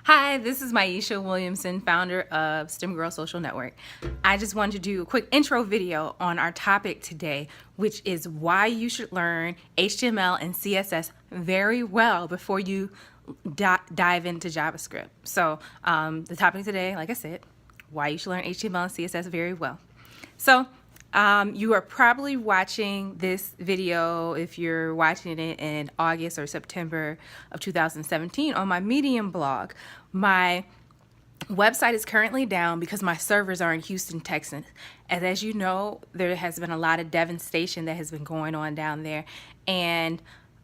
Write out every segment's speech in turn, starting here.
Hi, this is Maisha Williamson, founder of STEM Girl Social Network. I just wanted to do a quick intro video on our topic today, which is why you should learn HTML and CSS very well before you dive into JavaScript. So the topic today, like I said, why you should learn HTML and CSS very well. So you are probably watching this video, if you're watching it in August or September of 2017, on my Medium blog. My website is currently down because my servers are in Houston, Texas. And as you know, there has been a lot of devastation that has been going on down there. And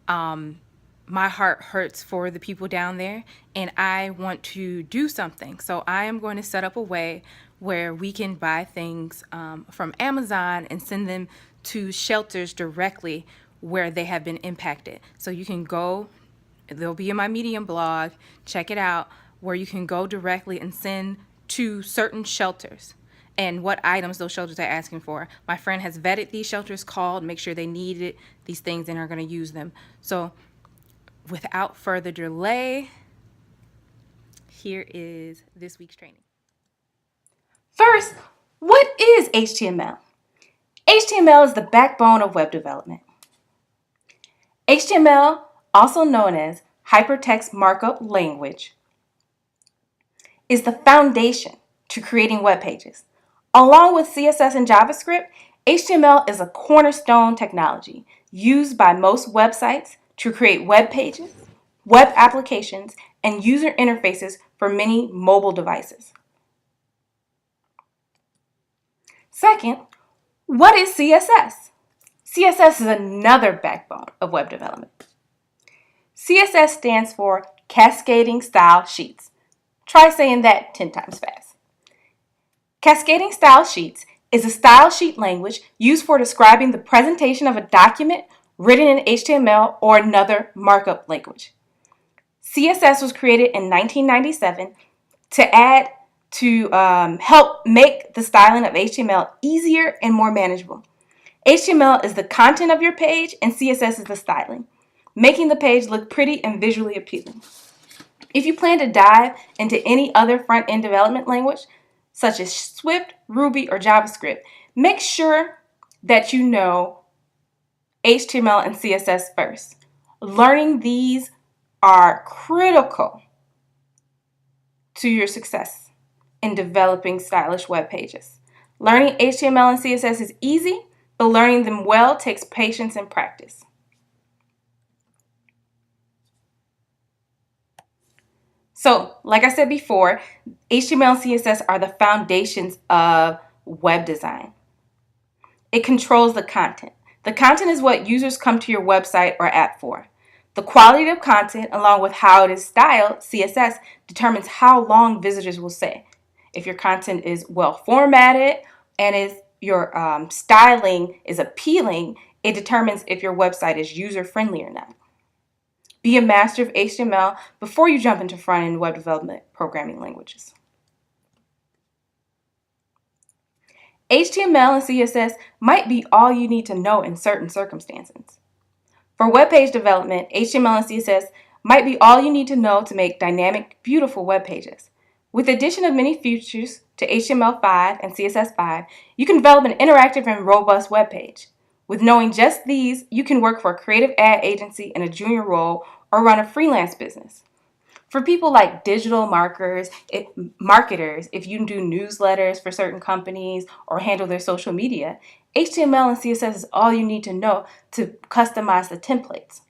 my heart hurts for the people down there, and I want to do something. So I am going to set up a way where we can buy things from Amazon and send them to shelters directly where they have been impacted. So you can go, they'll be in my Medium blog, check it out, where you can go directly and send to certain shelters and what items those shelters are asking for. My friend has vetted these shelters, called, make sure they needed these things and are going to use them. So without further delay, here is this week's training. First, what is HTML? HTML is the backbone of web development. HTML, also known as HyperText Markup Language, is the foundation to creating web pages. Along with CSS and JavaScript, HTML is a cornerstone technology used by most websites to create web pages, web applications, and user interfaces for many mobile devices. Second, what is CSS? CSS is another backbone of web development. CSS stands for Cascading Style Sheets. Try saying that 10 times fast. Cascading Style Sheets is a style sheet language used for describing the presentation of a document written in HTML or another markup language. CSS was created in 1997 to help make the styling of HTML easier and more manageable. HTML is the content of your page and CSS is the styling, making the page look pretty and visually appealing. If you plan to dive into any other front-end development language, such as Swift, Ruby, or JavaScript, make sure that you know HTML and CSS first. Learning these are critical to your success in developing stylish web pages. Learning HTML and CSS is easy, but learning them well takes patience and practice. So, like I said before, HTML and CSS are the foundations of web design. It controls the content. The content is what users come to your website or app for. The quality of content, along with how it is styled, CSS, determines how long visitors will stay. If your content is well formatted and if your styling is appealing, it determines if your website is user-friendly or not. Be a master of HTML before you jump into front-end web development programming languages. HTML and CSS might be all you need to know in certain circumstances. For web page development, HTML and CSS might be all you need to know to make dynamic, beautiful web pages. With the addition of many features to HTML5 and CSS5, you can develop an interactive and robust web page. With knowing just these, you can work for a creative ad agency in a junior role or run a freelance business. For people like digital marketers, if you do newsletters for certain companies or handle their social media, HTML and CSS is all you need to know to customize the templates.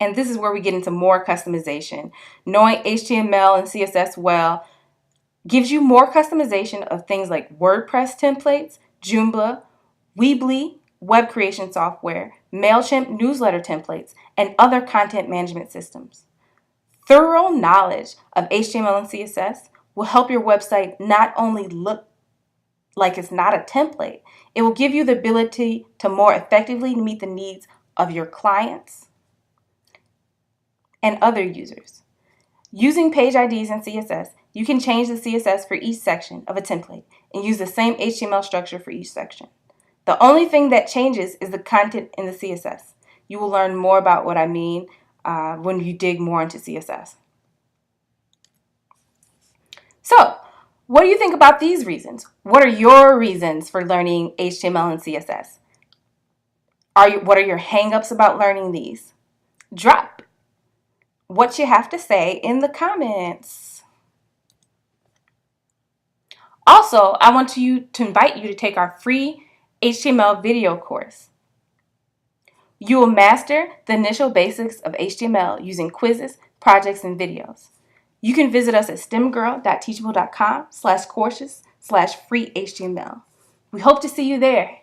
And this is where we get into more customization. Knowing HTML and CSS well gives you more customization of things like WordPress templates, Joomla, Weebly, web creation software, MailChimp newsletter templates, and other content management systems. Thorough knowledge of HTML and CSS will help your website not only look like it's not a template, it will give you the ability to more effectively meet the needs of your clients and other users. Using page IDs in CSS, you can change the CSS for each section of a template and use the same HTML structure for each section. The only thing that changes is the content in the CSS. You will learn more about what I mean when you dig more into CSS. So, what do you think about these reasons? What are your reasons for learning HTML and CSS? What are your hangups about learning these? Drop what you have to say in the comments. Also, I want to invite you to take our free HTML video course. You will master the initial basics of HTML using quizzes, projects, and videos. You can visit us at stemgirl.teachable.com/courses/free HTML. We hope to see you there.